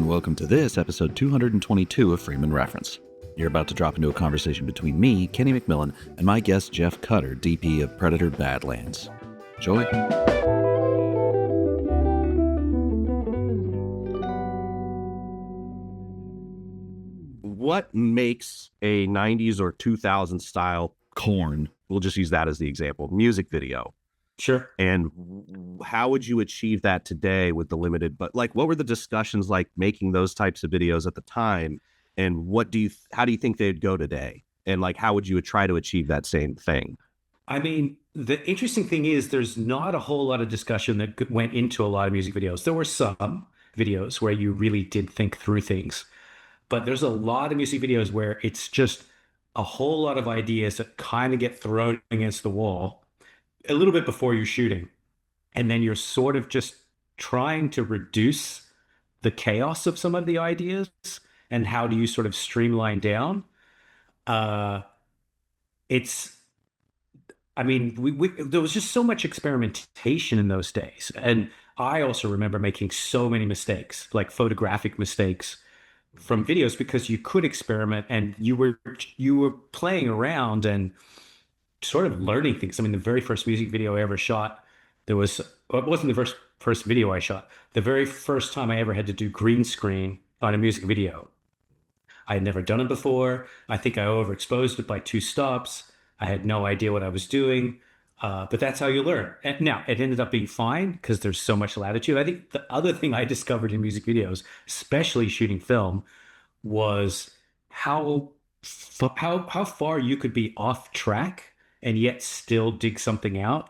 and welcome to this episode 222 of Freeman Reference. You're about to drop into a conversation between me, Kenny McMillan, and my guest Jeff Cutter, DP of Predator Badlands. Enjoy. What makes a 90s or 2000 style corn, we'll just use that as the example, music video? Sure. And how would you achieve that today with the limited, but like, what were the discussions like making those types of videos at the time? And how do you think they'd go today? And like, how would you try to achieve that same thing? I mean, the interesting thing is there's not a whole lot of discussion that went into a lot of music videos. There were some videos where you really did think through things, but there's a lot of music videos where it's just a whole lot of ideas that kind of get thrown against the wall a little bit before you're shooting. And then you're sort of just trying to reduce the chaos of some of the ideas and how do you sort of streamline down. It's, I mean, there was just so much experimentation in those days. And I also remember making so many mistakes, like photographic mistakes from videos, because you could experiment and you were playing around and sort of learning things. I mean, the very first music video I ever shot, it wasn't the first video I shot. The very first time I ever had to do green screen on a music video. I had never done it before. I think I overexposed it by 2 stops. I had no idea what I was doing, but that's how you learn. And now, it ended up being fine because there's so much latitude. I think the other thing I discovered in music videos, especially shooting film, was how far you could be off track and yet still dig something out,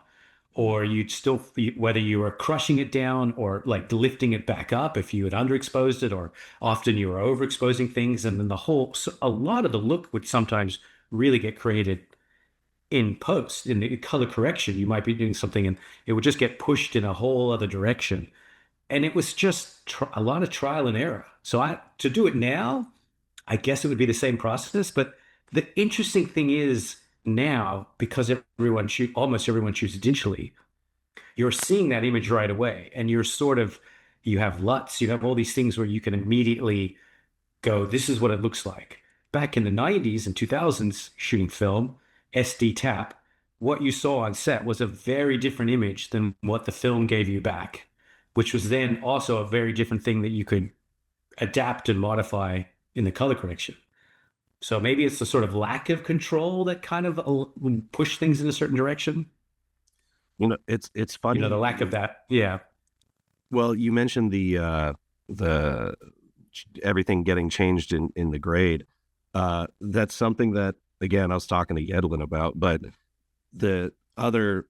or you'd still, whether you were crushing it down or like lifting it back up if you had underexposed it, or often you were overexposing things. And then a lot of the look would sometimes really get created in post, in the color correction. You might be doing something and it would just get pushed in a whole other direction. And it was just a lot of trial and error. So to do it now, I guess it would be the same process. But the interesting thing is now, because almost everyone shoots digitally, you're seeing that image right away. And you have LUTs, you have all these things where you can immediately go, this is what it looks like. Back in the 90s and 2000s shooting film, SD tap, what you saw on set was a very different image than what the film gave you back, which was then also a very different thing that you could adapt and modify in the color correction. So maybe it's the sort of lack of control that kind of would push things in a certain direction. It's funny. The lack of that. Yeah. Well, you mentioned the everything getting changed in the grade. That's something that, again, I was talking to Yedlin about, but the other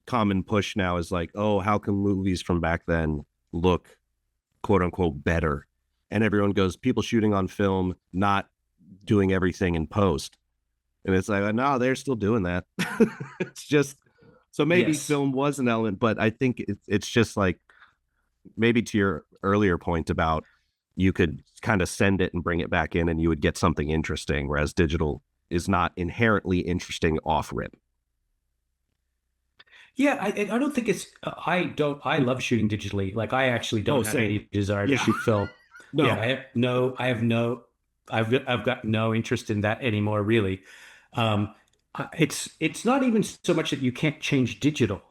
common push now is like, oh, how come movies from back then look quote unquote better? And everyone goes, people shooting on film, not doing everything in post. And it's like, no, they're still doing that. It's just, so maybe film was an element, but I think it's just like, maybe to your earlier point about you could kind of send it and bring it back in and you would get something interesting, whereas digital is not inherently interesting off rip. Yeah, I don't think it's, I love shooting digitally. Like, I actually don't have any desire to shoot film. No. Yeah, I've got no interest in that anymore, really. It's not even so much that you can't change digital.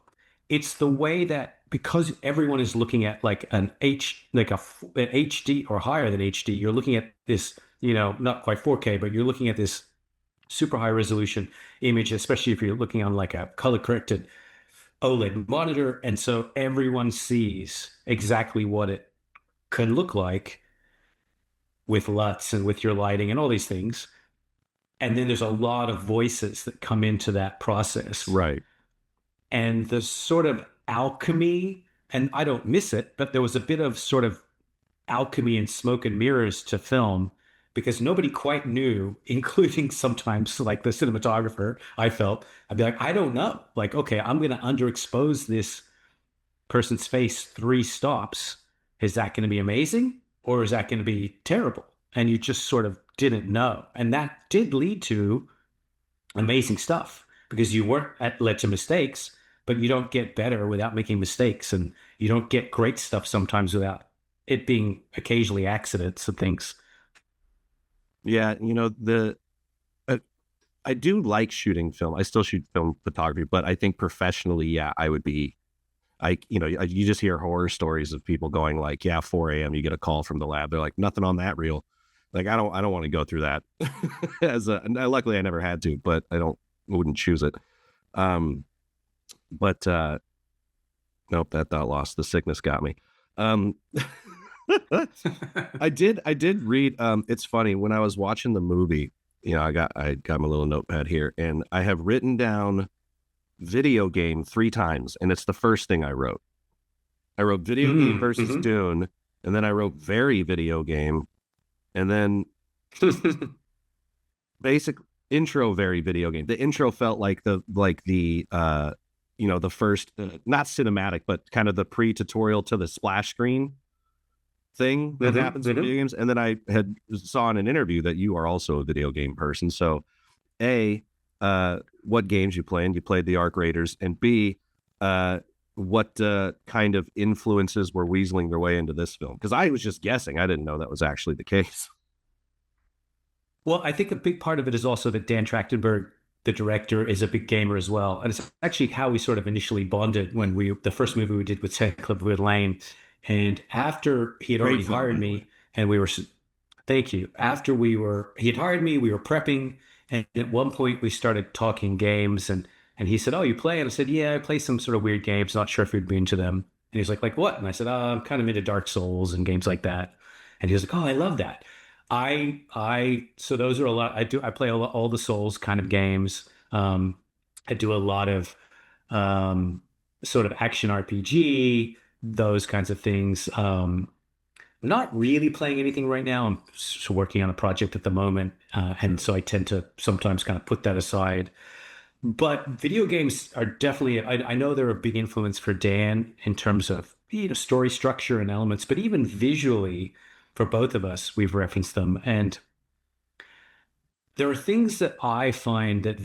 It's the way that, because everyone is looking at like an HD or higher than HD, you're looking at this, not quite 4K, but you're looking at this super high resolution image, especially if you're looking on like a color corrected OLED monitor. And so everyone sees exactly what it can look like with LUTs and with your lighting and all these things. And then there's a lot of voices that come into that process. Right. And the sort of alchemy, and I don't miss it, but there was a bit of sort of alchemy and smoke and mirrors to film, because nobody quite knew, including sometimes like the cinematographer. I'd be like, I don't know. Like, okay, I'm going to underexpose this person's face 3 stops. Is that going to be amazing? Or is that going to be terrible? And you just sort of didn't know. And that did lead to amazing stuff, because led to mistakes, but you don't get better without making mistakes. And you don't get great stuff sometimes without it being occasionally accidents and things. Yeah, uh, I do like shooting film. I still shoot film photography, but I think professionally, yeah, I would be. You just hear horror stories of people going like, yeah, 4 a.m. you get a call from the lab. They're like, nothing on that reel. Like, I don't want to go through that. Luckily, I never had to, but wouldn't choose it. Um, but nope, that thought lost. The sickness got me. Um, I did read. It's funny when I was watching the movie. I got my little notepad here, and I have written down video game 3 times, and it's the first thing I wrote. I wrote video game versus Mm-hmm. Dune, and then I wrote very video game, and then basic intro very video game. The intro felt like the first not cinematic, but kind of the pre-tutorial to the splash screen thing that happens in video games. And then I had saw in an interview that you are also a video game person. So A, what games you playing? You played the Arc Raiders, and B, what kind of influences were weaseling their way into this film? Because I was just guessing. I didn't know that was actually the case. Well, I think a big part of it is also that Dan Trachtenberg, the director, is a big gamer as well. And it's actually how we sort of initially bonded when the first movie we did with Cinematographer Lane. And after he had Great already film, hired by the way. me and thank you. After he had hired me, we were prepping. And at one point we started talking games and he said, "Oh, you play?" And I said, "Yeah, I play some sort of weird games. Not sure if you'd be into them." And he was like what? And I said, "Oh, I'm kind of into Dark Souls and games like that." And he was like, "Oh, I love that." So those are a lot. I play all the Souls kind of games. I do a lot of um, sort of action RPG, those kinds of things. I'm not really playing anything right now. I'm working on a project at the moment, and so I tend to sometimes kind of put that aside. But video games are definitely. I know they're a big influence for Dan in terms of story structure and elements, but even visually, for both of us, we've referenced them. And there are things that I find that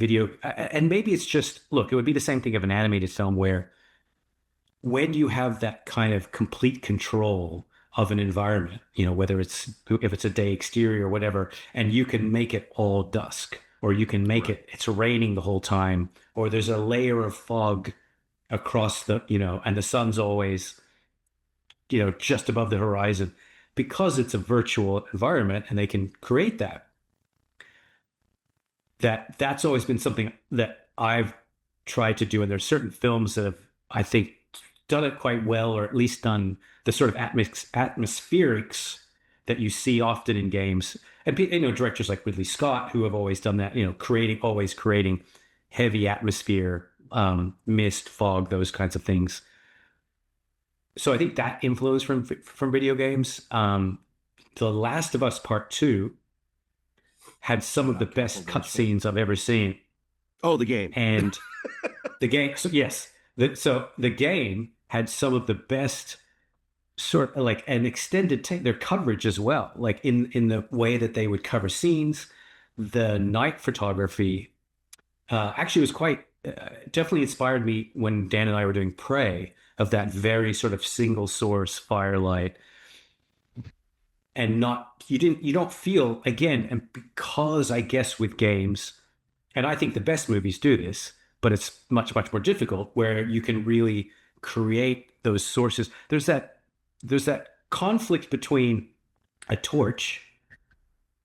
and maybe it's just, look, it would be the same thing of an animated film where when you have that kind of complete control of an environment, whether if it's a day exterior or whatever, and you can make it all dusk, or you can make it's raining the whole time, or there's a layer of fog across and the sun's always, just above the horizon, because it's a virtual environment and they can create that's always been something that I've tried to do. And there's certain films that have, I think, done it quite well, or at least done the sort of atmospherics that you see often in games. And directors like Ridley Scott, who have always done that, always creating heavy atmosphere, mist, fog, those kinds of things. So I think that influence from video games. The Last of Us Part Two had some of the best cutscenes I've ever seen. Oh, the game. And the game, so yes, so the game had some of the best sort of like an extended take, their coverage as well, like in the way that they would cover scenes. The night photography actually was quite definitely inspired me when Dan and I were doing Prey, of that very sort of single source firelight, and not you don't feel, again, and because I guess with games, and I think the best movies do this, but it's much, much more difficult, where you can really create those sources. There's that conflict between a torch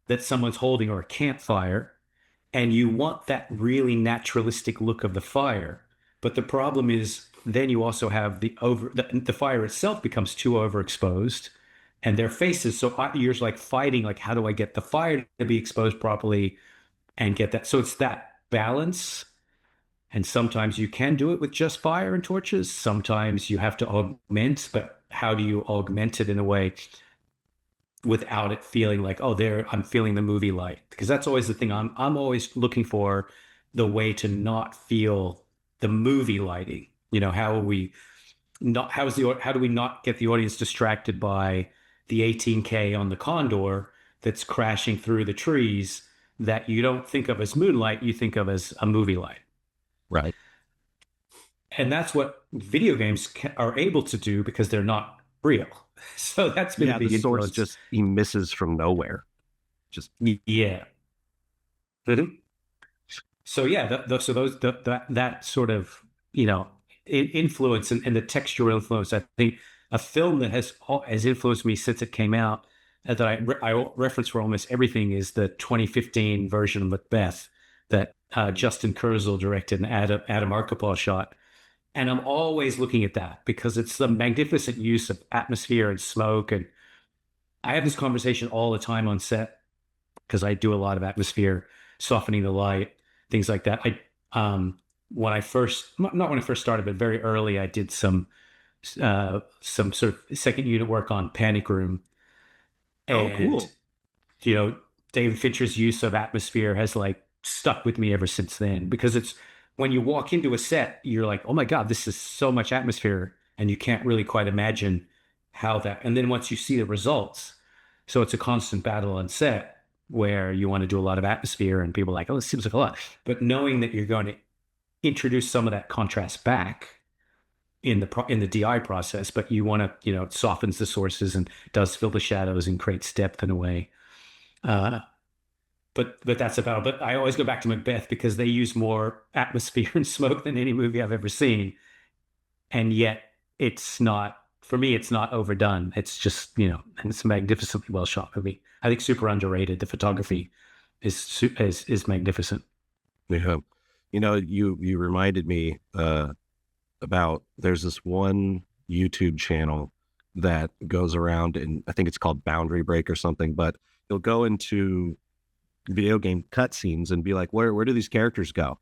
that someone's holding or a campfire, and you want that really naturalistic look of the fire. But the problem is then you also have the fire itself becomes too overexposed, and their faces. So you're like fighting, like, how do I get the fire to be exposed properly and get that? So it's that balance. And sometimes you can do it with just fire and torches. Sometimes you have to augment, but how do you augment it in a way without it feeling like, oh, there, I'm feeling the movie light? Because that's always the thing. I'm always looking for the way to not feel the movie lighting. How are we not? How do we not get the audience distracted by the 18K on the Condor that's crashing through the trees, that you don't think of as moonlight, you think of as a movie light? Right. And that's what video games are able to do, because they're not real. So that's been a Yeah, the big source influence. just emisses from nowhere. Just Yeah. Mhm. So yeah, so that sort of, influence and the textural influence. I think a film that has influenced me since it came out, and that I reference for almost everything, is the 2015 version of Macbeth that Justin Kurzel directed and Adam Arkapaw shot. And I'm always looking at that because it's the magnificent use of atmosphere and smoke. And I have this conversation all the time on set because I do a lot of atmosphere, softening the light, things like that. When I first, not when I first started, but very early, I did some sort of second unit work on Panic Room, oh, and cool. you know, David Fincher's use of atmosphere has like stuck with me ever since then because it's when you walk into a set, you're like, oh my God, this is so much atmosphere. And you can't really quite imagine how that. And then once you see the results, so it's a constant battle on set where you want to do a lot of atmosphere and people are like, oh, this seems like a lot. But knowing that you're going to introduce some of that contrast back in the DI process, but you want to, it softens the sources and does fill the shadows and creates depth in a way. Uh, but that's about. But I always go back to Macbeth because they use more atmosphere and smoke than any movie I've ever seen, and yet it's not for me. It's not overdone. It's just and it's a magnificently well shot movie. I think super underrated. The photography is magnificent. Yeah. You reminded me about there's this one YouTube channel that goes around, and I think it's called Boundary Break or something, but he'll go into video game cutscenes and be like, where do these characters go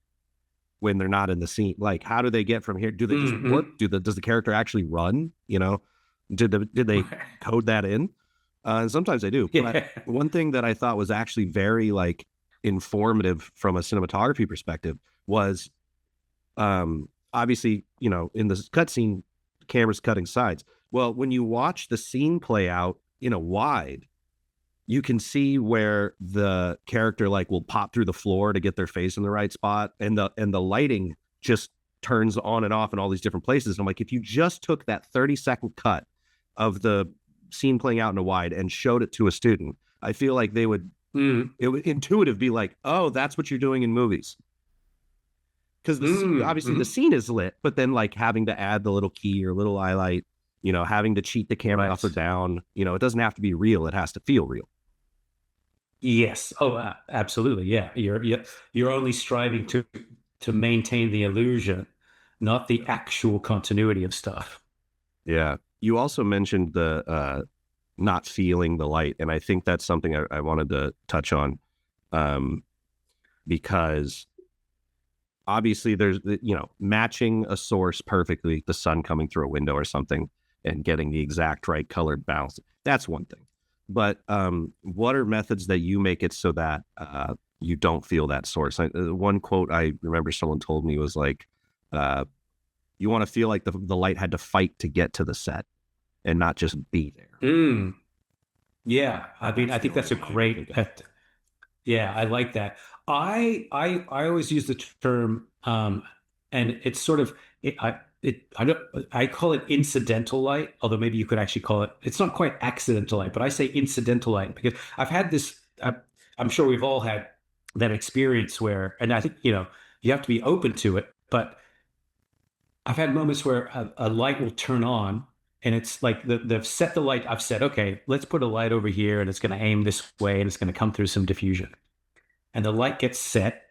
when they're not in the scene? Like, how do they get from here? Do they just Mm-hmm. warp? Does the character actually run? Did they code that in? And sometimes they do. But Yeah. one thing that I thought was actually very like informative from a cinematography perspective was obviously, in the cutscene, camera's cutting sides. Well, when you watch the scene play out in a wide, you can see where the character like will pop through the floor to get their face in the right spot, and the lighting just turns on and off in all these different places. And I'm like, if you just took that 30-second cut of the scene playing out in a wide and showed it to a student, I feel like Mm. it would intuitive be like, oh, that's what you're doing in movies. Because obviously the Mm-hmm. scene is lit, but then like having to add the little key or little highlight, having to cheat the camera up or Right. down, it doesn't have to be real. It has to feel real. Yes. Oh, absolutely. Yeah. You're only striving to maintain the illusion, not the actual continuity of stuff. Yeah. You also mentioned the not feeling the light, and I think that's something I wanted to touch on, um, because obviously there's matching a source perfectly, the sun coming through a window or something, and getting the exact right colored balance. That's one thing. But what are methods that you make it so that you don't feel that source? One quote I remember someone told me was like, uh, you want to feel like the light had to fight to get to the set and not just be there. Mm. Yeah. I mean, That's I the think only that's a way I can great. think of. Yeah, I like that. I always use the term, and it's sort of I don't I call it incidental light, although maybe you could actually call it. It's not quite accidental light, but I say incidental light because I've had this. I'm sure we've all had that experience where, and I think you have to be open to it. But I've had moments where a light will turn on. And it's like they've set the light. I've said, okay, let's put a light over here, and it's going to aim this way, and it's going to come through some diffusion, and the light gets set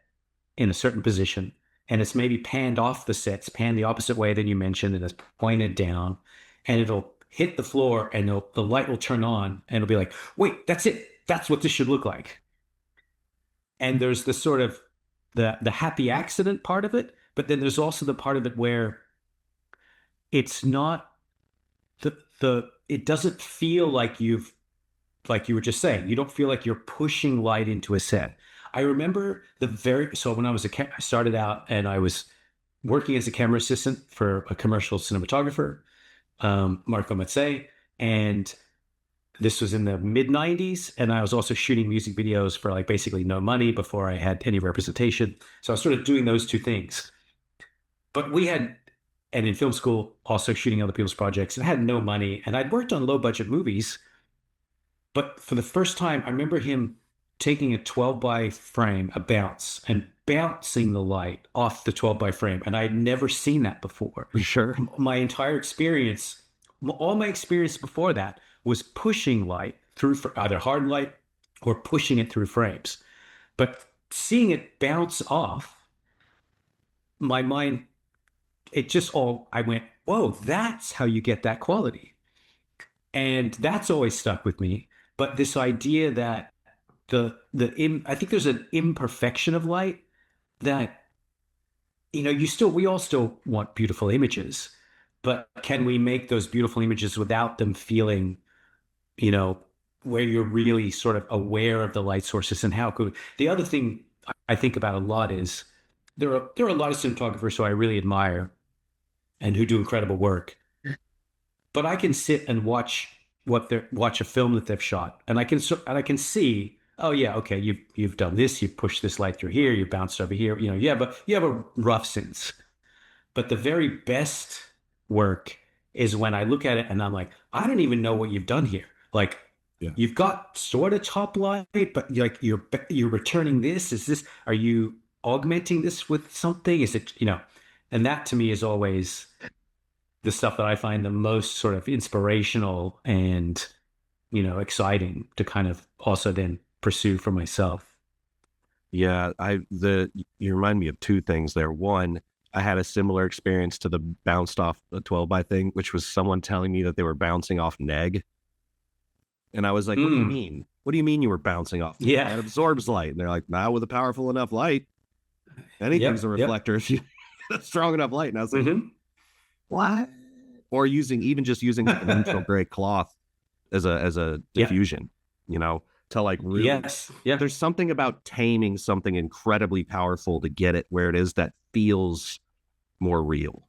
in a certain position and it's maybe panned off the set, it's panned the opposite way than you mentioned, and it's pointed down, and it'll hit the floor and the light will turn on and it'll be like, wait, that's it. That's what this should look like. And there's the sort of the happy accident part of it, but then there's also the part of it where it's not the it doesn't feel like you were just saying, you don't feel like you're pushing light into a set. I remember so when I started out and I was working as a camera assistant for a commercial cinematographer, Marco Mazzei, and this was in the mid 90s. And I was also shooting music videos for like basically no money before I had any representation. So I was sort of doing those two things. But we had and in film school, also shooting other people's projects, and had no money. And I'd worked on low budget movies, but for the first time, I remember him taking a 12 by frame, a bounce, and bouncing the light off the 12 by frame. And I'd never seen that before. For sure. My entire experience, all my experience before that was pushing light through either hard light or pushing it through frames. But seeing it bounce off, my mind, I went, whoa, that's how you get that quality. And that's always stuck with me. But this idea that I think there's an imperfection of light that, we all still want beautiful images, but can we make those beautiful images without them feeling, where you're really sort of aware of the light sources and how good. The other thing I think about a lot is there are a lot of cinematographers who I really admire and who do incredible work, but I can sit and watch a film that they've shot, and I can see, oh yeah, okay, you've done this, you pushed this light through here, you bounced over here, but you have a rough sense. But the very best work is when I look at it and I'm like, I don't even know what you've done here. Like, Yeah. you've got sort of top light, but you're returning this. Are you augmenting this with something? Is it, and that to me is always the stuff that I find the most sort of inspirational and, exciting to kind of also then pursue for myself. Yeah, you remind me of two things there. One, I had a similar experience to the bounced off the 12 by thing, which was someone telling me that they were bouncing off neg. And I was like, what do you mean? What do you mean you were bouncing off? Yeah. It absorbs light. And they're like, nah, with a powerful enough light, anything's a reflector if you strong enough light. And I was like, what? Or just using like a neutral gray cloth as a diffusion, to like really, Yes. Yeah. There's something about taming something incredibly powerful to get it where it is that feels more real.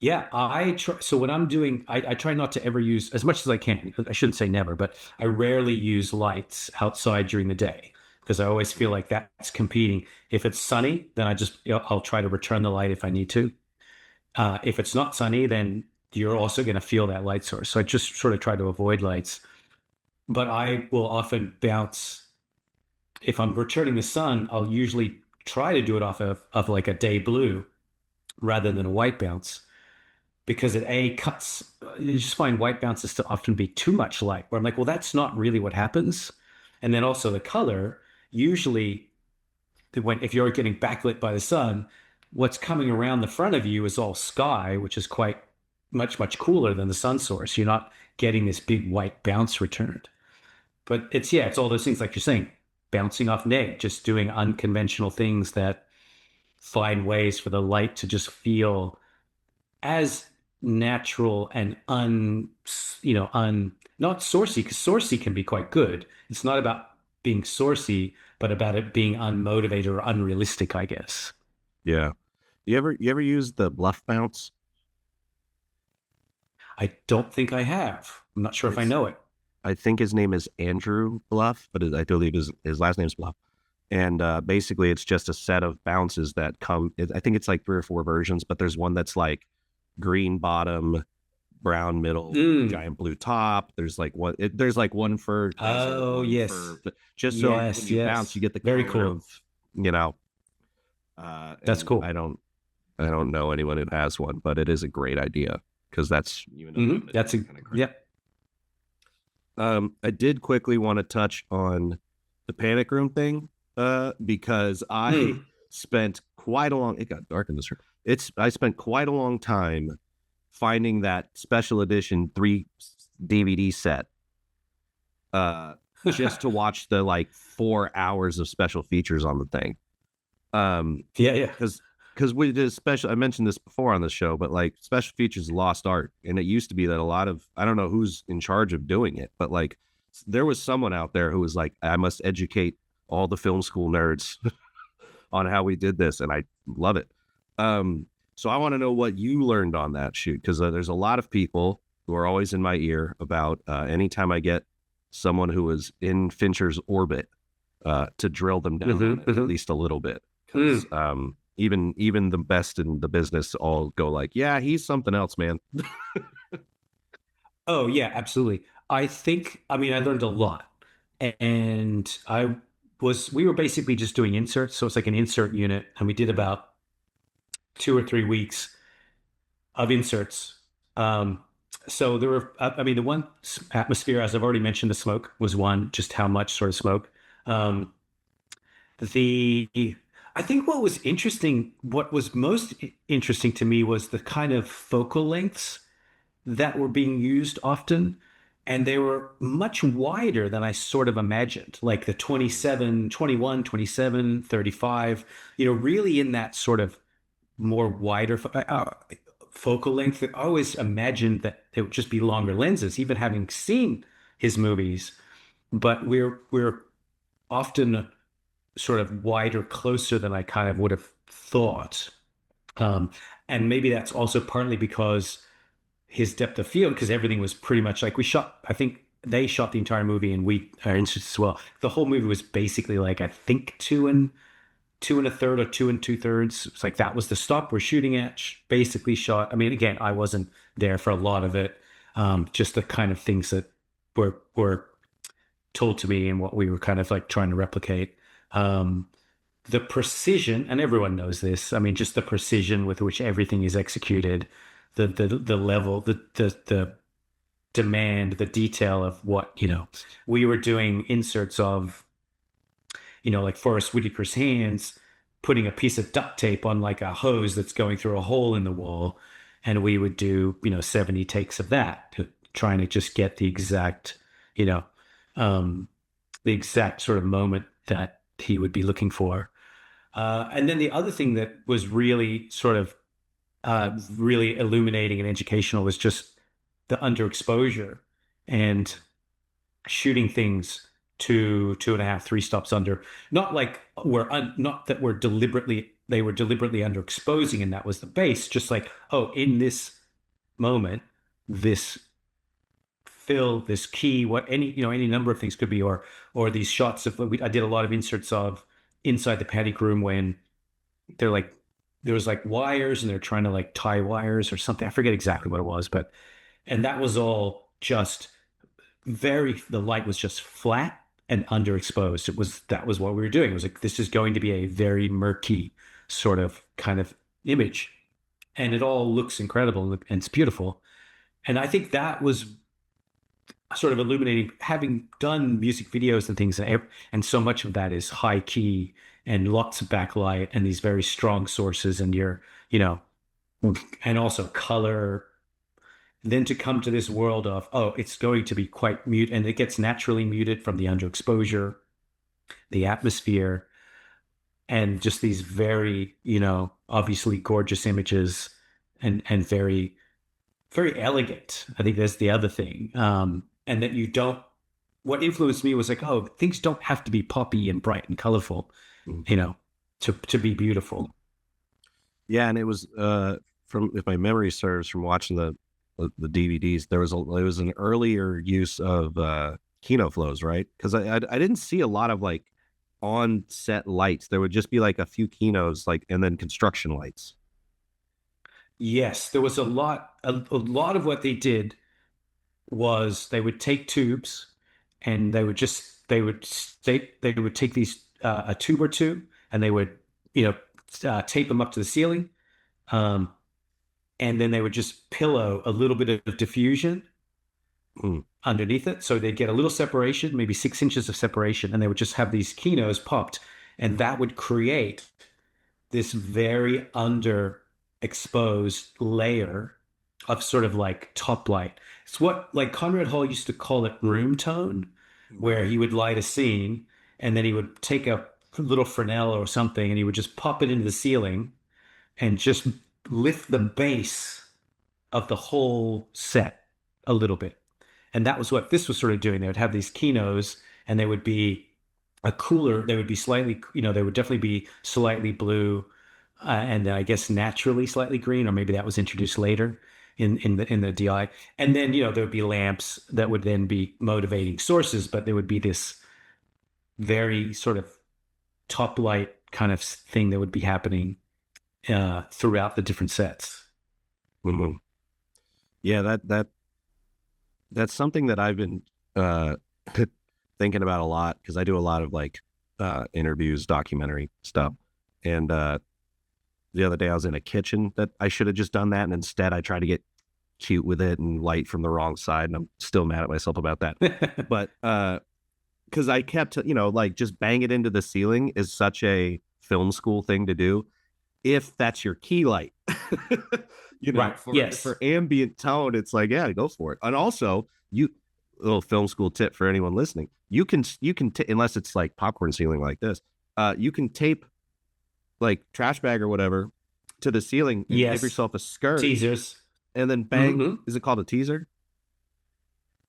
Yeah, I try. So what I'm doing, I try not to ever use, as much as I can. I shouldn't say never, but I rarely use lights outside during the day because I always feel like that's competing. If it's sunny, then I'll try to return the light if I need to. If it's not sunny, then you're also going to feel that light source. So I just sort of try to avoid lights. But I will often bounce. If I'm returning the sun, I'll usually try to do it off of like a day blue rather than a white bounce, because it cuts. You just find white bounces to often be too much light, where I'm like, well, that's not really what happens. And then also the color, usually if you're getting backlit by the sun, what's coming around the front of you is all sky, which is quite much cooler than the sun source. You're not getting this big white bounce returned. But it's all those things like you're saying, bouncing off neg, just doing unconventional things that find ways for the light to just feel as natural and not sourcey, because sourcey can be quite good. It's not about being sourcey, but about it being unmotivated or unrealistic, I guess. Yeah. You ever use the bluff bounce? I don't think I have. I'm not sure if I know it. I think his name is Andrew Bluff, but I believe his last name is Bluff. And basically, it's just a set of bounces that come. I think it's like 3 or 4 versions, but there's one that's like green bottom, brown middle, giant blue top. There's like one. There's like one for. Oh yes. Just so when you bounce, you get the very cool. That's cool. I don't know anyone who has one, but it is a great idea because that's that's yep. I did quickly want to touch on the panic room thing because I spent quite a long. It got dark in this room. I spent quite a long time finding that special edition 3 DVD set just to watch the like 4 hours of special features on the thing. Because we did special. I mentioned this before on the show, but like special features lost art, and it used to be that a lot of, I don't know who's in charge of doing it, but like there was someone out there who was like, I must educate all the film school nerds on how we did this, and I love it. So I want to know what you learned on that shoot, because there's a lot of people who are always in my ear about anytime I get someone who is in Fincher's orbit to drill them down on it, at least a little bit. Because Even the best in the business all go like, yeah, he's something else, man. Oh yeah, absolutely. I mean, I learned a lot. And we were basically just doing inserts. So it's like an insert unit. And we did about 2 or 3 weeks of inserts. Um, so there were, I mean, the one atmosphere, as I've already mentioned, the smoke was one, just how much sort of smoke. Um, the, I think what was most interesting to me was the kind of focal lengths that were being used often. And they were much wider than I sort of imagined, like the 27, 21, 27, 35, really in that sort of more wider focal length. I always imagined that it would just be longer lenses, even having seen his movies. But we're often sort of wider, closer than I kind of would have thought. Um, and maybe that's also partly because his depth of field, because everything was pretty much like we shot. I think they shot the entire movie, and we are interested as well. The whole movie was basically like I think two and a third or 2 2/3. It's like that was the stop we're shooting at. Basically shot. I mean, again, I wasn't there for a lot of it. Just the kind of things that were told to me and what we were kind of like trying to replicate. Um, the precision, and everyone knows this. I mean, just the precision with which everything is executed, the level, the demand, the detail of what we were doing inserts of, like Forrest Whitaker's hands, putting a piece of duct tape on like a hose that's going through a hole in the wall. And we would do, 70 takes of that, trying to just get you know, um, the exact sort of moment that he would be looking for. And then the other thing that was really sort of really illuminating and educational was just the underexposure and shooting things 2.5, 3 stops under. Not like not that they were deliberately underexposing and that was the base. Just like, oh, in this moment, this fill, this key, what any number of things could be, or these shots of. I did a lot of inserts of inside the paddock room when they're like there was like wires and they're trying to like tie wires or something. I forget exactly what it was, and that was all just the light was just flat and underexposed. That was what we were doing. It was like, this is going to be a very murky sort of kind of image. And it all looks incredible and it's beautiful. And I think that was sort of illuminating, having done music videos and things, and so much of that is high key and lots of backlight and these very strong sources and and also color. Then to come to this world of, oh, it's going to be quite mute, and it gets naturally muted from the underexposure, the atmosphere, and just these very, obviously gorgeous images and very, very elegant. I think that's the other thing. And that what influenced me was like, oh, things don't have to be poppy and bright and colorful, to be beautiful. Yeah, and it was from, if my memory serves, from watching the DVDs, there was an earlier use of Kino flows, right? Because I didn't see a lot of like on set lights. There would just be like a few Kinos, like, and then construction lights. Yes, there was a lot of what they did was they would take tubes and they would take these a tube or two and they would tape them up to the ceiling, um, and then they would just pillow a little bit of diffusion underneath it, so they'd get a little separation, maybe 6 inches of separation, and they would just have these kinos popped, and that would create this very underexposed layer of sort of like top light. It's what like Conrad Hall used to call it room tone, where he would light a scene and then he would take a little Fresnel or something and he would just pop it into the ceiling and just lift the base of the whole set a little bit. And that was what this was sort of doing. They would have these kinos and they would be they would be slightly, they would definitely be slightly blue, and I guess naturally slightly green, or maybe that was introduced later in the DI. And then there would be lamps that would then be motivating sources, but there would be this very sort of top light kind of thing that would be happening throughout the different sets. Mhm. Yeah, that's something that I've been uh, thinking about a lot because I do a lot of like interviews, documentary stuff. And the other day I was in a kitchen that I should have just done that, and instead I tried to get cute with it and light from the wrong side, and I'm still mad at myself about that. But because I kept, like just bang it into the ceiling is such a film school thing to do if that's your key light. Right. For Yes. ambient tone, it's like, yeah, go for it. And also, you little film school tip for anyone listening, unless it's like popcorn ceiling like this, you can tape like trash bag or whatever to the ceiling and give Yes. yourself a skirt Teasers. and then bang. Hmm. Is it called a teaser?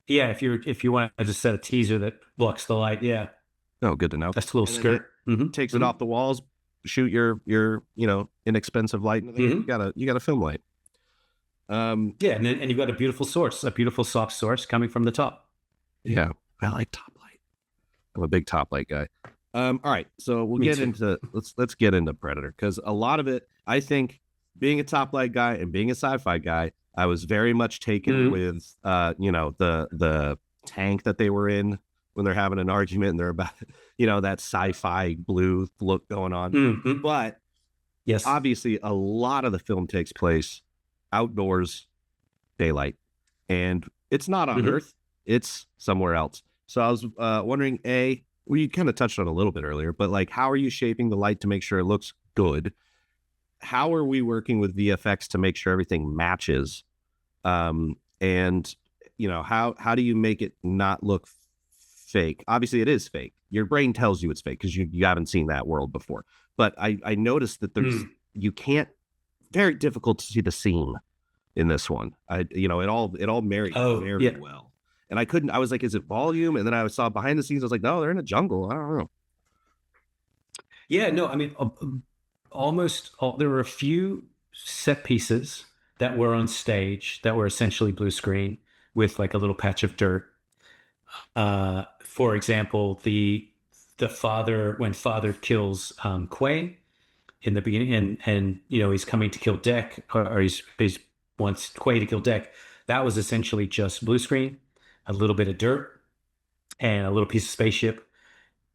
Yeah. If you want to just set a teaser that blocks the light. Yeah. Oh, good to know. That's a little And then it skirt. Hmm. takes it Hmm. off the walls, shoot your inexpensive light into there. Hmm. You got a film light. Yeah. And you've got a beautiful source, a beautiful soft source coming from the top. Yeah, I like top light. I'm a big top light guy. All right, so we'll Me get too. into let's get into Predator because a lot of it, I think, being a top light guy and being a sci-fi guy, I was very much taken Mhm. with the tank that they were in when they're having an argument and they're about that sci-fi blue look going on. Mhm. But Yes. obviously, a lot of the film takes place outdoors, daylight, and it's not on Mhm. Earth; it's somewhere else. So I was wondering, well, you kind of touched on it a little bit earlier, but like, how are you shaping the light to make sure it looks good? How are we working with VFX to make sure everything matches? And how do you make it not look fake? Obviously, it is fake. Your brain tells you it's fake because you haven't seen that world before. But I noticed that Mm. you can't, very difficult to see the scene in this one. It all married Oh, very yeah. well. And I was like, is it volume? And then I saw behind the scenes, I was like, no, they're in a jungle. I don't know. Yeah, no, I mean, there were a few set pieces that were on stage that were essentially blue screen with like a little patch of dirt. For example, the father when father kills Quay in the beginning, and he's coming to kill Deck, or he's wants Quay to kill Deck. That was essentially just blue screen, a little bit of dirt, and a little piece of spaceship,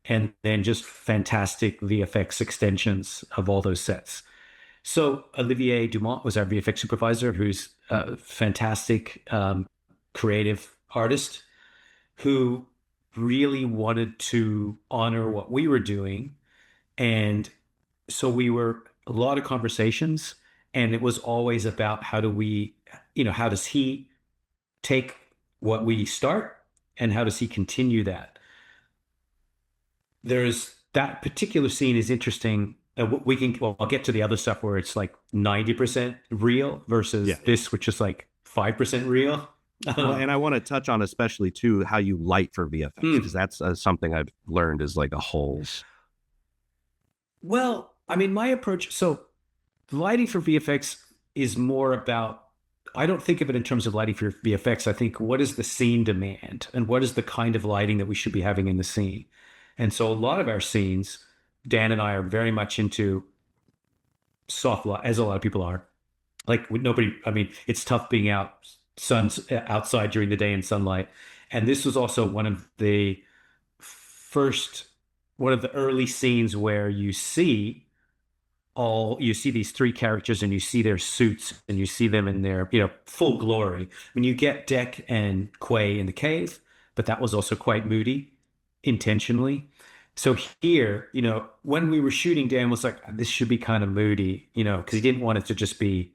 and then just fantastic VFX extensions of all those sets. So Olivier Dumont was our VFX supervisor, who's a fantastic creative artist who really wanted to honor what we were doing. And so we were a lot of conversations, and it was always about how does he take what we start and how does he continue that? There's that particular scene is interesting. I'll get to the other stuff where it's like 90% real versus Yeah. this, which is like 5% real. Well, and I want to touch on especially too how you light for VFX because that's something I've learned is like a whole. Well, I mean, my approach, so lighting for VFX is more about, I don't think of it in terms of lighting for VFX. I think, what is the scene demand and what is the kind of lighting that we should be having in the scene? And so a lot of our scenes, Dan and I are very much into soft light, as a lot of people are. Like nobody, I mean, it's tough being outside during the day in sunlight. And this was also first, one of the early scenes where you see these three characters and you see their suits and you see them in their full glory. I mean, you get Deck and Quay in the cave, but that was also quite moody intentionally. So here, when we were shooting, Dan was like, this should be kind of moody, because he didn't want it to just be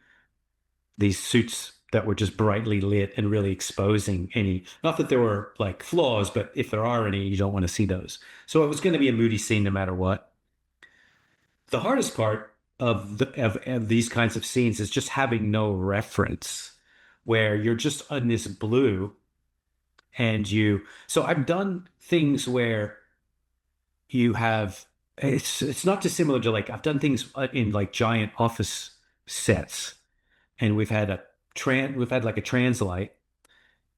these suits that were just brightly lit and really exposing any, not that there were like flaws, but if there are any, you don't want to see those. So it was going to be a moody scene no matter what. The hardest part of these kinds of scenes is just having no reference, where you're just on this blue, and so I've done things where you have, it's not dissimilar to, like, I've done things in like giant office sets, and we've had like a translite,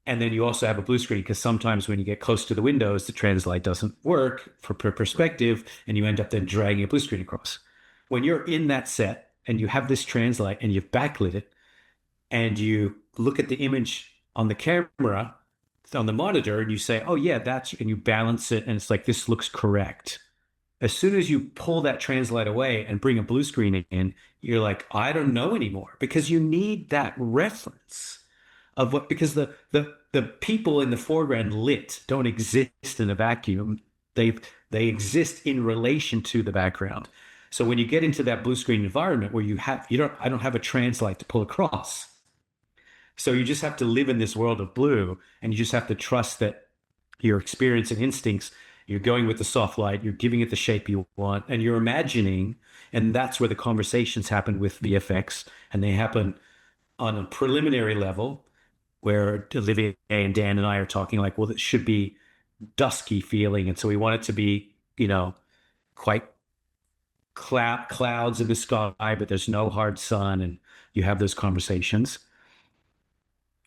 and then you also have a blue screen, because sometimes when you get close to the windows, the translite doesn't work for perspective, and you end up then dragging a blue screen across. When you're in that set, and you have this translate and you've backlit it and you look at the image on the camera on the monitor and you say, oh yeah, that's, and you balance it and it's like, this looks correct. As soon as you pull that translate away and bring a blue screen in, you're like, I don't know anymore, because you need that reference of what, because the people in the foreground lit don't exist in a vacuum. They exist in relation to the background. So when you get into that blue screen environment where I don't have a translate to pull across. So you just have to live in this world of blue, and you just have to trust that your experience and instincts, you're going with the soft light, you're giving it the shape you want, and you're imagining. And that's where the conversations happen with VFX, and they happen on a preliminary level where Olivier and Dan and I are talking like, well, it should be dusky feeling. And so we want it to be, quite clouds in the sky, but there's no hard sun. And you have those conversations.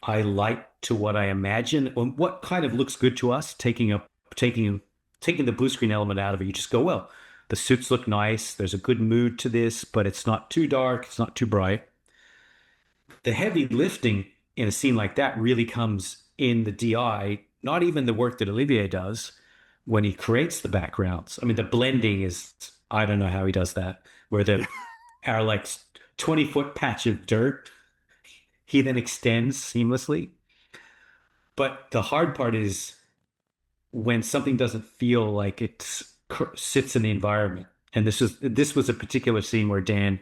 I like to what I imagine, what kind of looks good to us, taking the blue screen element out of it. You just go, well, the suits look nice. There's a good mood to this, but it's not too dark. It's not too bright. The heavy lifting in a scene like that really comes in the DI, not even the work that Olivier does when he creates the backgrounds. I mean, the blending is, I don't know how he does that, where our like 20-foot patch of dirt, he then extends seamlessly. But the hard part is when something doesn't feel like it sits in the environment. And this was a particular scene where Dan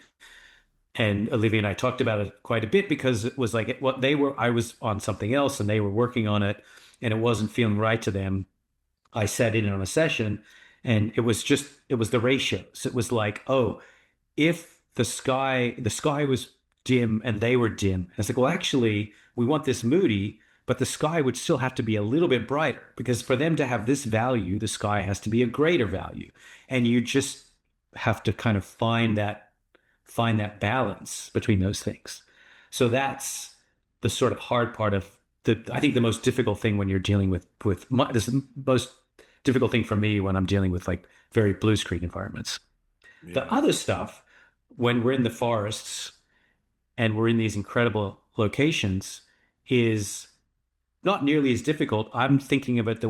and Olivia and I talked about it quite a bit, because it was like what I was on something else and they were working on it and it wasn't feeling right to them. I sat in on a session and it was the ratios. It was like, oh, if the sky was dim and they were dim. And it's like, well, actually, we want this moody, but the sky would still have to be a little bit brighter, because for them to have this value, the sky has to be a greater value. And you just have to kind of find that balance between those things. So that's the sort of hard part of I think the most difficult thing when you're dealing with this is the most difficult thing for me when I'm dealing with like very blue screen environments. Yeah. The other stuff, when we're in the forests and we're in these incredible locations, is not nearly as difficult. I'm thinking of it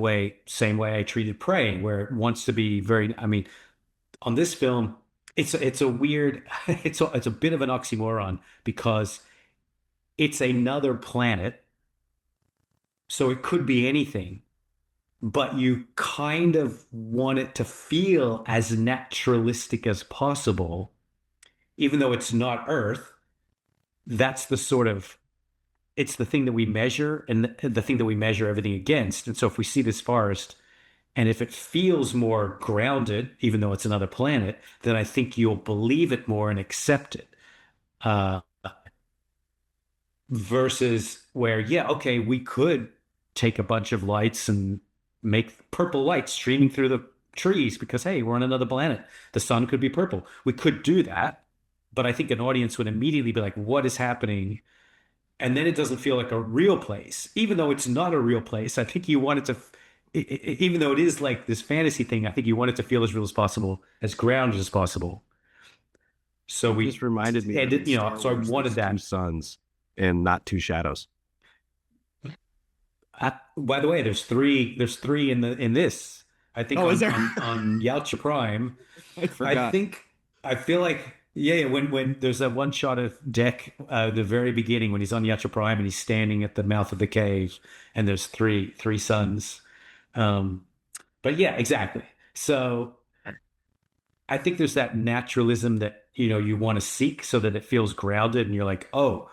same way I treated Prey, where it wants to be on this film, it's a weird, it's a bit of an oxymoron, because it's another planet. So it could be anything, but you kind of want it to feel as naturalistic as possible, even though it's not Earth. That's it's the thing that we measure, and the thing that we measure everything against. And so if we see this forest, and if it feels more grounded, even though it's another planet, then I think you'll believe it more and accept it. Versus where, yeah, okay, we could take a bunch of lights and make purple light streaming through the trees because, hey, we're on another planet. The sun could be purple. We could do that. But I think an audience would immediately be like, what is happening? And then it doesn't feel like a real place, even though it's not a real place. I think you want it to, even though it is like this fantasy thing, I think you want it to feel as real as possible, as grounded as possible. So we just reminded me, so I wanted that. Two suns and not two shadows. By the way, there's three in this. I think on Yautja Prime. I forgot. I feel like when there's that one shot of Deck, the very beginning when he's on Yautja Prime and he's standing at the mouth of the cave, and there's three suns. But yeah, exactly. So I think there's that naturalism that you want to seek, so that it feels grounded, and you're like, oh,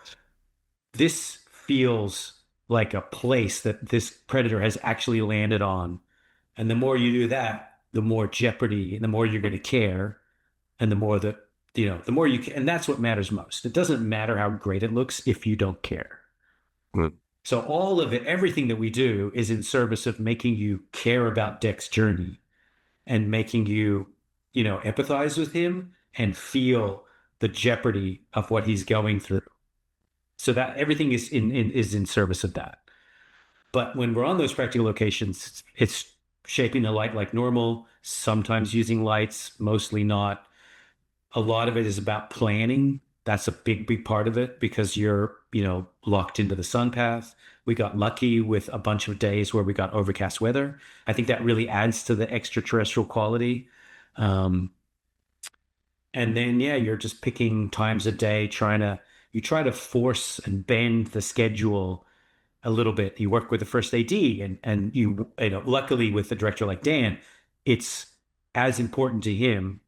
this feels like a place that this predator has actually landed on. And the more you do that, the more jeopardy, and the more you're going to care, and the more that, the more you can, and that's what matters most. It doesn't matter how great it looks if you don't care. So all of it, everything that we do is in service of making you care about Deck's journey, and making you, empathize with him and feel the jeopardy of what he's going through. So that everything is in service of that. But when we're on those practical locations, it's shaping the light like normal, sometimes using lights, mostly not. A lot of it is about planning. That's a big part of it because you're, locked into the sun path. We got lucky with a bunch of days where we got overcast weather. I think that really adds to the extraterrestrial quality. Um, and then, yeah, you're just picking times a day, you try to force and bend the schedule a little bit. You work with the first AD and luckily with a director like Dan, it's as important to him.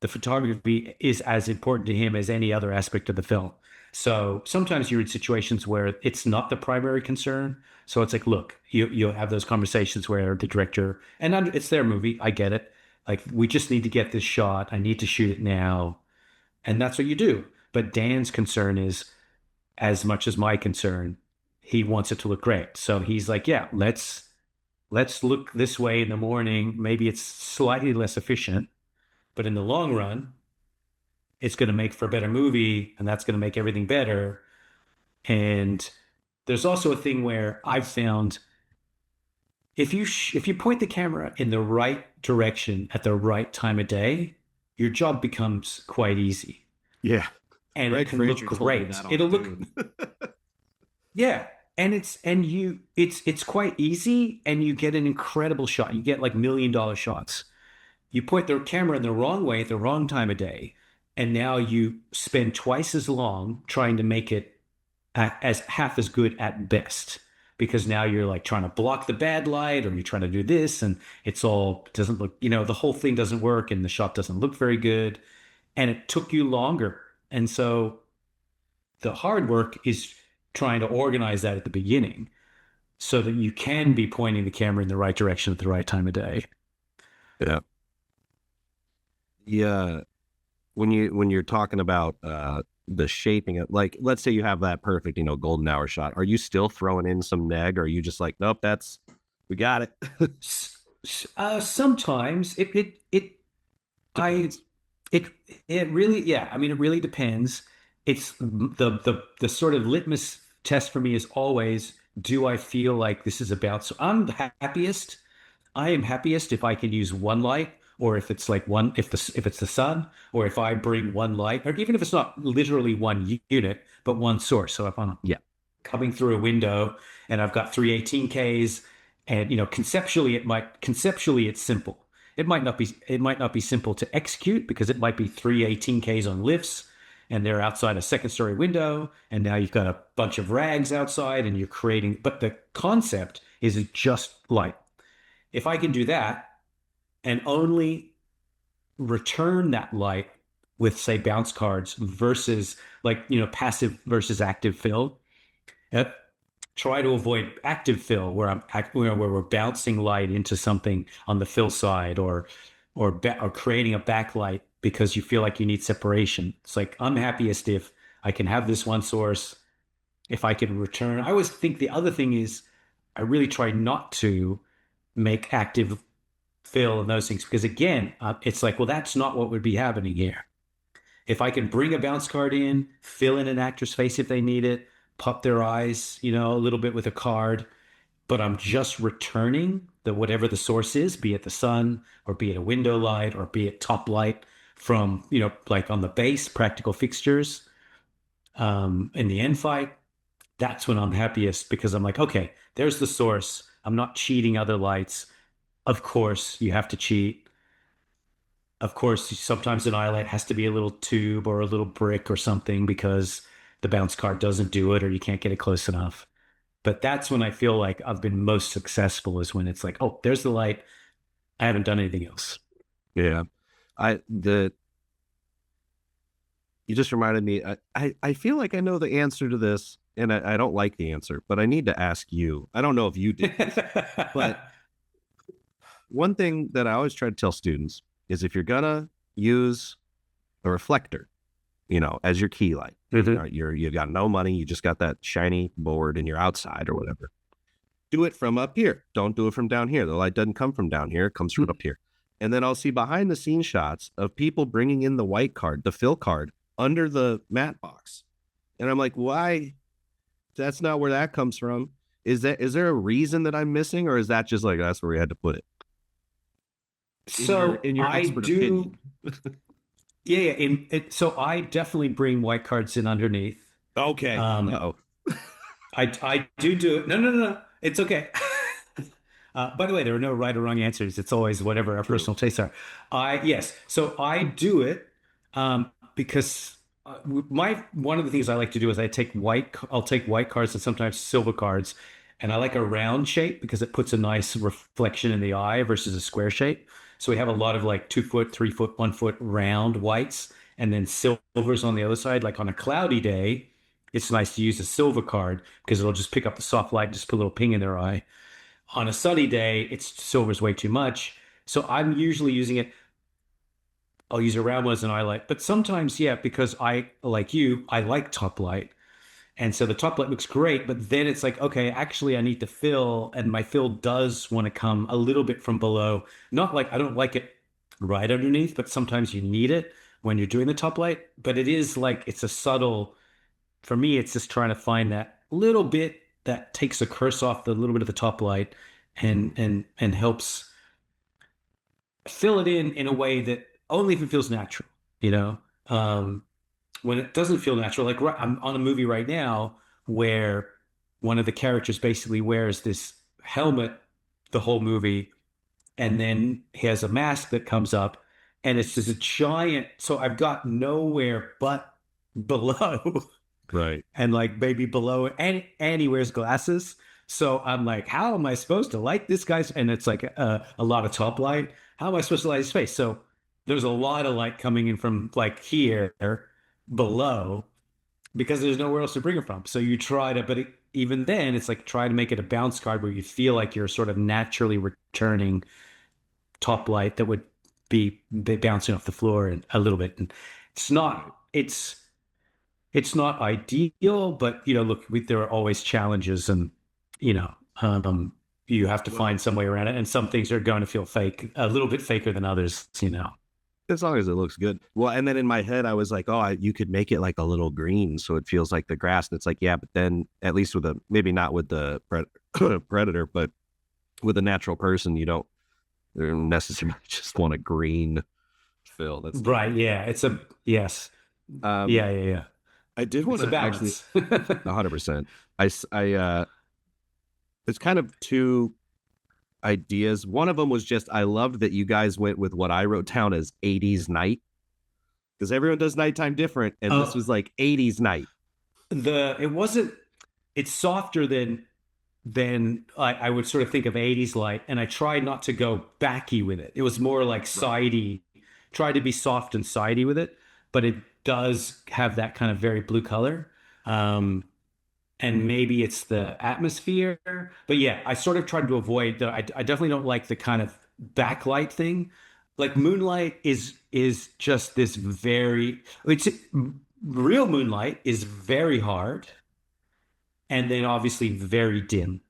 The photography is as important to him as any other aspect of the film. So sometimes you're in situations where it's not the primary concern. So it's like, look, you'll have those conversations where the director, and it's their movie, I get it. Like, we just need to get this shot. I need to shoot it now. And that's what you do. But Dan's concern is as much as my concern. He wants it to look great. So he's like, yeah, let's look this way in the morning. Maybe it's slightly less efficient, but in the long run, it's going to make for a better movie, and that's going to make everything better. And there's also a thing where I've found if you point the camera in the right direction at the right time of day, your job becomes quite easy, Yeah. and Greg it can Fraser look told me great. that on It'll look Dune. Yeah. And it's quite easy, and you get an incredible shot. You get like $1 million shots. You point the camera in the wrong way at the wrong time of day, and now you spend twice as long trying to make it as half as good at best. Because now you're like trying to block the bad light, or you're trying to do this, and doesn't look, the whole thing doesn't work, and the shot doesn't look very good, and it took you longer. And so the hard work is trying to organize that at the beginning so that you can be pointing the camera in the right direction at the right time of day. Yeah. Yeah. When you're talking about the shaping of, like, let's say you have that perfect, golden hour shot, are you still throwing in some neg, or are you just like, nope, we got it? Sometimes I, Depends. it, it really, yeah. I mean, it really depends. It's the sort of litmus test for me is always, do I feel like this is about, so I am happiest if I can use one light, or if it's like if it's the sun, or if I bring one light, or even if it's not literally one unit, but one source. So if I'm Yeah. coming through a window and I've got 318Ks, and conceptually it's simple. It might not be simple to execute, because it might be 318Ks on lifts, and they're outside a second story window, and now you've got a bunch of rags outside, and you're creating, but the concept is just light. If I can do that and only return that light with, say, bounce cards versus, like, passive versus active fill, yep, try to avoid active fill where where we're bouncing light into something on the fill side, or creating a backlight because you feel like you need separation. It's like, I'm happiest if I can have this one source, if I can return. I always think the other thing is, I really try not to make active fill and those things, because again, it's like, well, that's not what would be happening here. If I can bring a bounce card in, fill in an actor's face if they need it, pop their eyes, a little bit with a card, but I'm just returning the whatever the source is, be it the sun, or be it a window light, or be it top light from, like on the base practical fixtures, in the end fight. That's when I'm happiest, because I'm like, okay, there's the source. I'm not cheating other lights. Of course, you have to cheat. Of course, sometimes an eyelet has to be a little tube or a little brick or something, because the bounce card doesn't do it, or you can't get it close enough. But that's when I feel like I've been most successful, is when it's like, oh, there's the light. I haven't done anything else. Yeah. You just reminded me. I feel like I know the answer to this, and I don't like the answer, but I need to ask you. I don't know if you did this, but one thing that I always try to tell students is, if you're gonna use a reflector, as your key light, you've got no money, you just got that shiny board, and you're outside or whatever, do it from up here. Don't do it from down here. The light doesn't come from down here; it comes from up here. And then I'll see behind the scenes shots of people bringing in the white card, the fill card, under the matte box, and I'm like, why? That's not where that comes from. Is there a reason that I'm missing, or is that just like, that's where we had to put it? So In your I expert do. opinion. Yeah, yeah. So I definitely bring white cards in underneath. Okay. Um, Oh, I do it. No, no, no, no. It's okay. By the way, there are no right or wrong answers. It's always whatever our true. personal tastes are. Yes. So I do it because my one of the things I like to do is I'll take white cards and sometimes silver cards, and I like a round shape because it puts a nice reflection in the eye versus a square shape. So we have a lot of like 2 foot, 3 foot, 1 foot round whites, and then silvers on the other side. Like on a cloudy day, it's nice to use a silver card because it'll just pick up the soft light, just put a little ping in their eye. On a sunny day, it's silver's way too much. So I'm usually using it. I'll use a round ones and I like, but sometimes, yeah, because I like you, I like top light. And so the top light looks great, but then it's like, okay, actually I need to fill, and my fill does want to come a little bit from below. Not like I don't like it right underneath, but sometimes you need it when you're doing the top light. But it is like it's a subtle, for me, it's just trying to find that little bit that takes a curse off the little bit of the top light and helps fill it in a way that only if it feels natural, you know. Um, when it doesn't feel natural, like I'm on a movie right now where one of the characters basically wears this helmet the whole movie, and then he has a mask that comes up, and it's just a giant. So I've got nowhere but below Right. and like maybe below it. And he wears glasses. So I'm like, how am I supposed to like this guy's? And it's like a lot of top light. How am I supposed to light his face? So there's a lot of light coming in from like here below because there's nowhere else to bring it from. So you try to, but even then, it's like try to make it a bounce card where you feel like you're sort of naturally returning top light that would be bouncing off the floor and a little bit. And it's Right. not, it's not ideal, but look, there are always challenges, and you know, you have to Well, find some way around it. And some things are going to feel fake, a little bit faker than others. as long as it looks good. Well, and then in my head, I was like, oh, you could make it like a little green so it feels like the grass. And it's like, yeah, but then at least with maybe not with the predator, but with a natural person, you don't necessarily just want a green fill. That's not Right? Yeah. Yes. um Yeah. Yeah. Yeah. I did want It's a to actually balance. 100%. It's kind of two ideas. One of them was just I loved that you guys went with what I wrote down as 80s night because everyone does nighttime different, and this Oh, was like 80s night. it wasn't. It's softer than I would sort of think of 80s light, and I tried not to go backy with it. It was more like Right. sidey, tried to be soft and sidey with it, but it does have that kind of very blue color. Um, and maybe it's the atmosphere, but yeah, I sort of tried to avoid the. I definitely don't like the kind of backlight thing. Like moonlight is just this very. It's real moonlight is very hard, and then obviously very dim,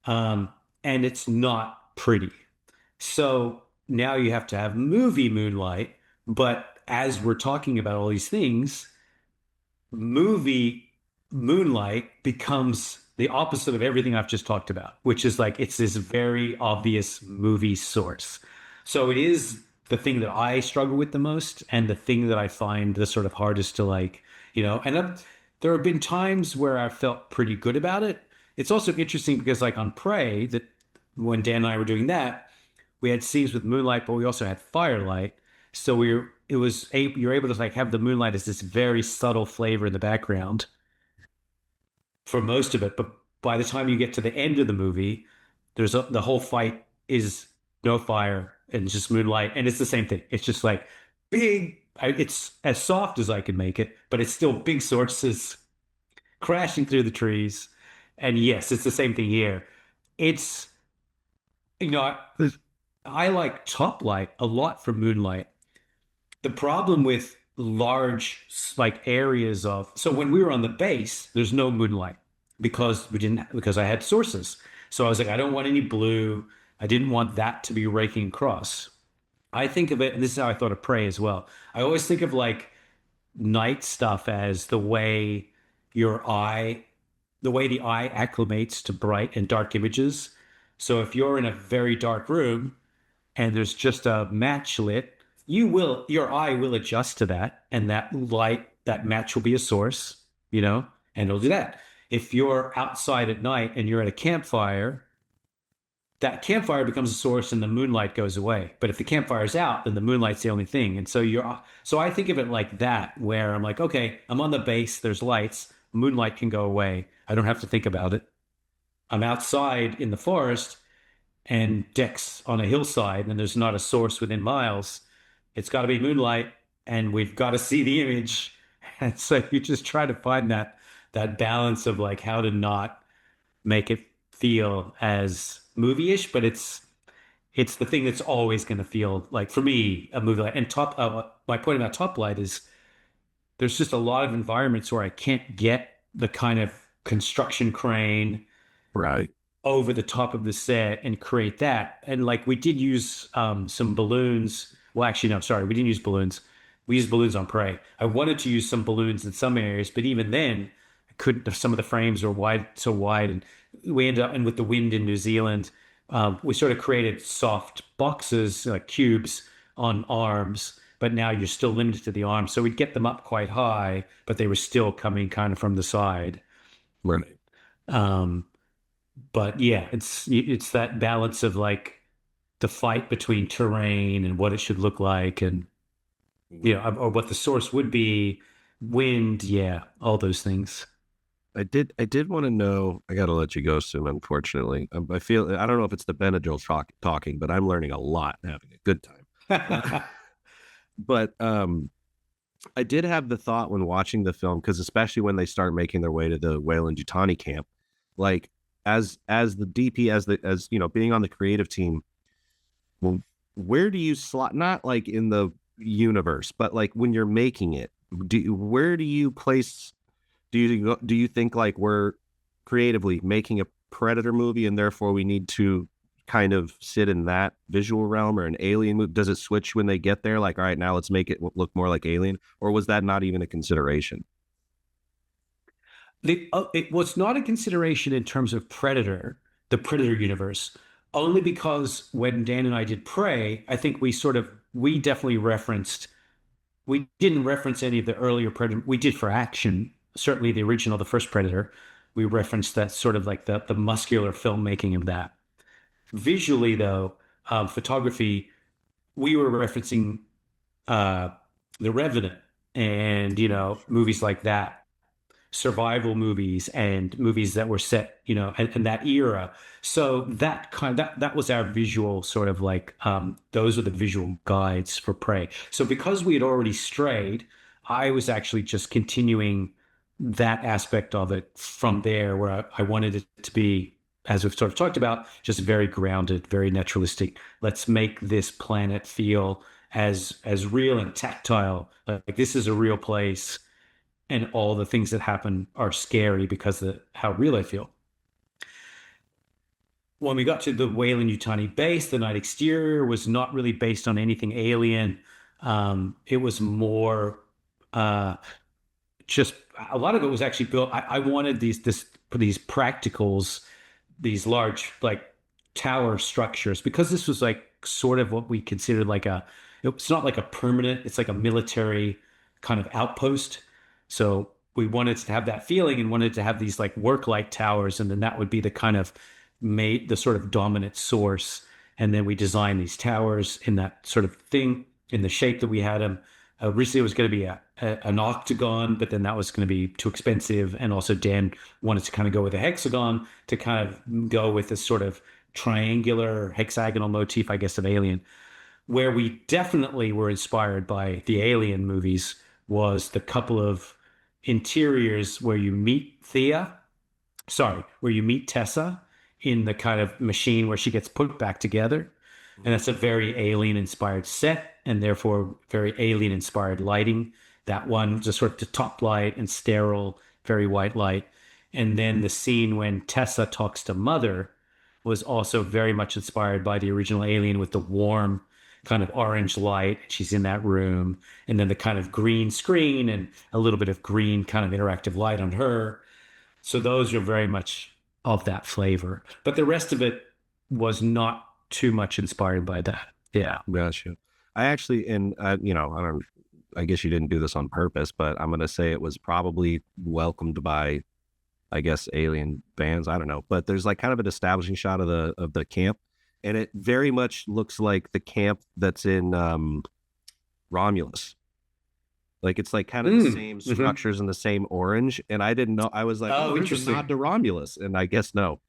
um, and it's not pretty. So now you have to have movie moonlight. But as we're talking about all these things, movie moonlight becomes the opposite of everything I've just talked about, which is like it's this very obvious movie source. So it is the thing that I struggle with the most and the thing that I find the sort of hardest to and there have been times where I felt pretty good about it. It's also interesting because like on Prey, that when Dan and I were doing that, we had scenes with moonlight, but we also had firelight. So you're able to like have the moonlight as this very subtle flavor in the background for most of it. But by the time you get to the end of the movie, the whole fight is no fire and it's just moonlight, and it's the same thing. It's just like big. It's as soft as I can make it, but it's still big sources crashing through the trees. And yes, it's the same thing here. It's you know I, I like top light a lot for moonlight. The problem with large like areas of so when we were on the base, there's no moonlight because I had sources. So I was like, I don't want any blue. I didn't want that to be raking across. I think of it, and this is how I thought of Prey as well. I always think of like night stuff as your eye, the way the eye acclimates to bright and dark images. So if you're in a very dark room and there's just a match lit, your eye will adjust to that, and that light, that match will be a source, and it'll do that. If you're outside at night and you're at a campfire, that campfire becomes a source and the moonlight goes away. But if the campfire's out, then the moonlight's the only thing. And so I think of it like that, where I'm like, okay, I'm on the base, there's lights, moonlight can go away. I don't have to think about it. I'm outside in the forest and Dick's on a hillside and there's not a source within miles. It's got to be moonlight and we've got to see the image. And so you just try to find that balance of like how to not make it feel as movie-ish, but it's the thing that's always going to feel like, for me, a movie. Like, and my point about Top Light is there's just a lot of environments where I can't get the kind of construction crane Right. over the top of the set and create that. And like we did use some balloons. Well, actually, no, sorry, we didn't use balloons. We used balloons on Prey. I wanted to use some balloons in some areas, but even then, I couldn't. Some of the frames were so wide, and we ended up. And with the wind in New Zealand, we sort of created soft boxes, like cubes on arms. But now you're still limited to the arms, so we'd get them up quite high, but they were still coming kind of from the side. Right. Um, but yeah, it's that balance of like the fight between terrain and what it should look like, and or what the source would be, wind, yeah, all those things. I did want to know. I got to let you go soon, unfortunately. I don't know if it's the Benadryl talking, but I'm learning a lot and having a good time. But I did have the thought when watching the film, because especially when they start making their way to the Weyland-Yutani camp, like as the DP, as being on the creative team, well, where do you slot, not like in the universe, but like when you're making it, where do you place, do you think like we're creatively making a Predator movie and therefore we need to kind of sit in that visual realm, or an Alien movie? Does it switch when they get there? Like, all right, now let's make it look more like Alien, or was that not even a consideration? It was not a consideration in terms of the Predator universe, only because when Dan and I did Prey, I think we definitely referenced. We didn't reference any of the earlier Predator. We did for action, certainly the original, the first Predator. We referenced that sort of like the muscular filmmaking of that. Visually, though, photography, we were referencing uh, The Revenant and movies like that, survival movies and movies that were set, in that era. So that was our visual sort of like, those were the visual guides for Prey. So because we had already strayed, I was actually just continuing that aspect of it from there, where I wanted it to be, as we've sort of talked about, just very grounded, very naturalistic. Let's make this planet feel as real and tactile. Like this is a real place and all the things that happen are scary because of how real I feel. When we got to the Weyland-Yutani base, the night exterior was not really based on anything alien. It was more just a lot of it was actually built. I wanted these practicals, these large like tower structures, because this was like sort of what we considered like it's not like a permanent, it's like a military kind of outpost. So we wanted to have that feeling and wanted to have these like work light towers, and then that would be the kind of made the sort of dominant source. And then we designed these towers in that sort of thing, in the shape that we had them. Originally, it was going to be an octagon, but then that was going to be too expensive. And also, Dan wanted to kind of go with a hexagon to kind of go with this sort of triangular, hexagonal motif, I guess, of Alien. Where we definitely were inspired by the Alien movies was the couple of interiors where you meet where you meet Tessa in the kind of machine where she gets put back together. And that's a very alien inspired set, and therefore very alien inspired lighting. That one, just sort of the top light and sterile, very white light. And then the scene when Tessa talks to Mother was also very much inspired by the original Alien, with the warm kind of orange light. She's in that room. And then the kind of green screen and a little bit of green kind of interactive light on her. So those are very much of that flavor. But the rest of it was not too much inspired by that. Yeah. Gotcha. I actually, and you know, I guess you didn't do this on purpose, but I'm going to say it was probably welcomed by, I guess, alien fans. I don't know, but there's like kind of an establishing shot of the camp, and it very much looks like the camp that's in Romulus. Like it's like kind of the same Mm-hmm. structures and the same orange. And I didn't know. I was like, oh, Oh, there's a nod interesting. to Romulus, and I guess no.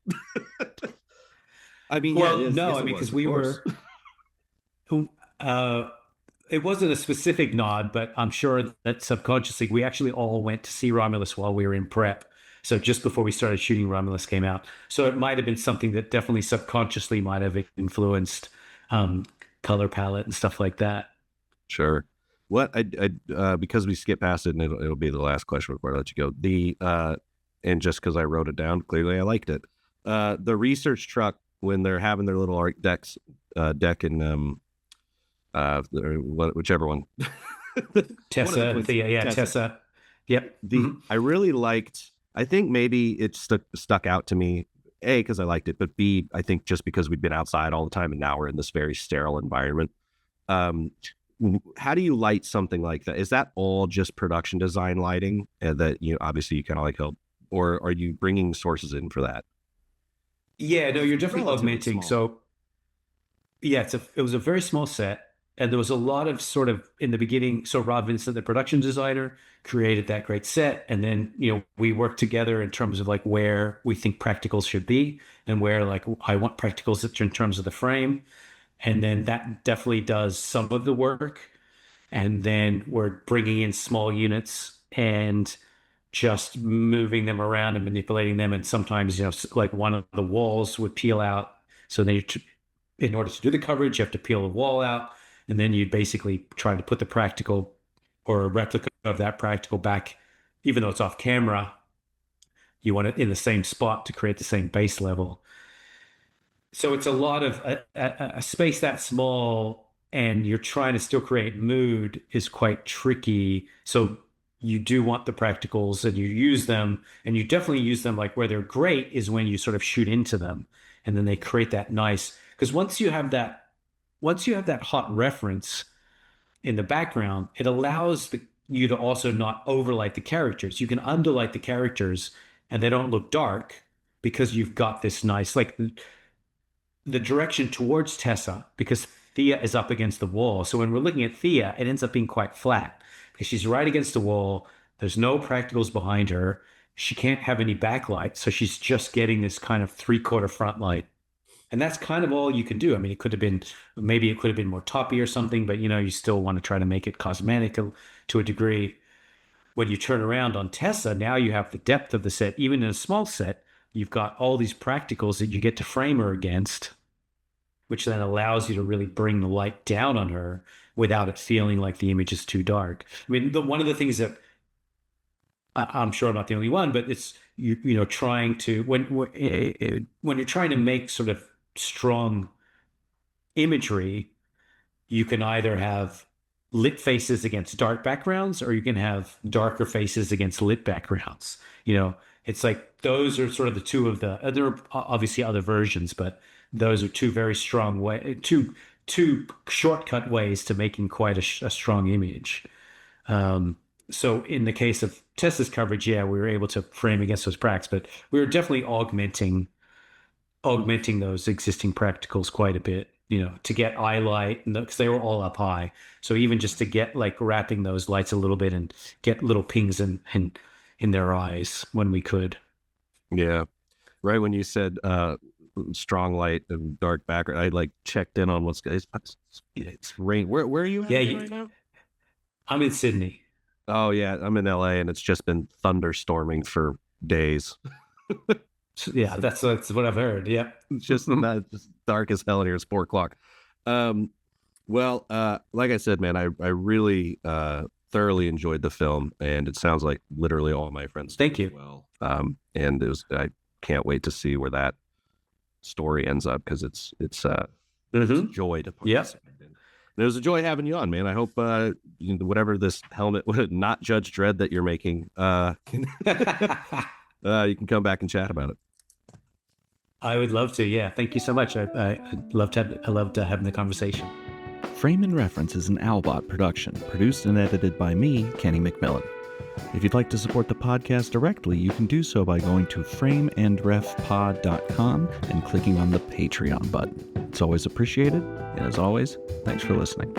I mean, yeah, it Well, is. no, Yes, I it mean, was, because of we course. were, uh, it wasn't a specific nod, but I'm sure that subconsciously we actually all went to see Romulus while we were in prep. So just before we started shooting, Romulus came out. So it might have been something that definitely subconsciously might have influenced um, color palette and stuff like that. Sure. What because we skipped past it, and it'll be the last question before I let you go. And just because I wrote it down, clearly I liked it. The research truck when they're having their little art deck and whichever one, one of the Tessa and twins, Thea, yeah, Tessa. Tessa. Yep. Mhm. I really liked. I think maybe it stuck out to me. A, because I liked it, but B, I think just because we'd been outside all the time and now we're in this very sterile environment. Um, how do you light something like that? Is that all just production design lighting, and that you obviously you kind of like help, or are you bringing sources in for that? Yeah, no, It's you're definitely relatively augmenting. small. So yeah, it was a very small set, and there was a lot of sort of in the beginning. So Rob Vincent, the production designer, created that great set, and then we worked together in terms of like where we think practicals should be, and where like I want practicals in terms of the frame, and then that definitely does some of the work, and then we're bringing in small units and just moving them around and manipulating them, and sometimes like one of the walls would peel out, so then in order to do the coverage, you have to peel the wall out, and then you basically try to put the practical or a replica of that practical back, even though it's off camera. You want it in the same spot to create the same base level. So it's a lot of a space that small, and you're trying to still create mood is quite tricky. So you do want the practicals, and you use them, and you definitely use them. Like where they're great is when you sort of shoot into them, and then they create that nice. Because once you have that hot reference in the background, it allows you to also not overlight the characters. You can underlight the characters, and they don't look dark because you've got this nice like the direction towards Tessa, because Thea is up against the wall. So when we're looking at Thea, it ends up being quite flat because she's right against the wall. There's no practicals behind her. She can't have any backlight. So she's just getting this kind of three-quarter front light. And that's kind of all you can do. I mean, maybe it could have been more toppy or something, but you still want to try to make it cosmetic to a degree. When you turn around on Tessa, now you have the depth of the set. Even in a small set, you've got all these practicals that you get to frame her against, which then allows you to really bring the light down on her without it feeling like the image is too dark. I mean, one of the things that I'm sure I'm not the only one, but it's trying to when you're trying to make sort of strong imagery, you can either have lit faces against dark backgrounds, or you can have darker faces against lit backgrounds. It's like those are sort of the two of the. There are obviously other versions, but those are two very strong two shortcut ways to making quite a strong image. Um, so in the case of Tessa's coverage, yeah, we were able to frame against those pracs, but we were definitely augmenting those existing practicals quite a bit, to get eye light, because they were all up high. So even just to get like wrapping those lights a little bit and get little pings in their eyes when we could. Yeah, right when you said strong light and dark background, I like checked in on it's rain. Where are you at Yeah, again right now? I'm in Sydney. Oh yeah, I'm in LA, and it's just been thunderstorming for days. So, yeah, that's what I've heard. Yep. It's just not just dark as hell in here. It's 4 o'clock. Um, well, like I said, man, I really thoroughly enjoyed the film, and it sounds like literally all my friends did Thank as you. well. And I can't wait to see where that story ends up, because it's a joy to Yep. participate in. And it was a joy having you on, man. I hope whatever this helmet, not Judge Dredd that you're making, you can come back and chat about it. I would love to. Yeah. Thank you so much. I loved having the conversation. Frame and Reference is an Owlbot production, produced and edited by me, Kenny McMillan. If you'd like to support the podcast directly, you can do so by going to frameandrefpod.com and clicking on the Patreon button. It's always appreciated, and as always, thanks for listening.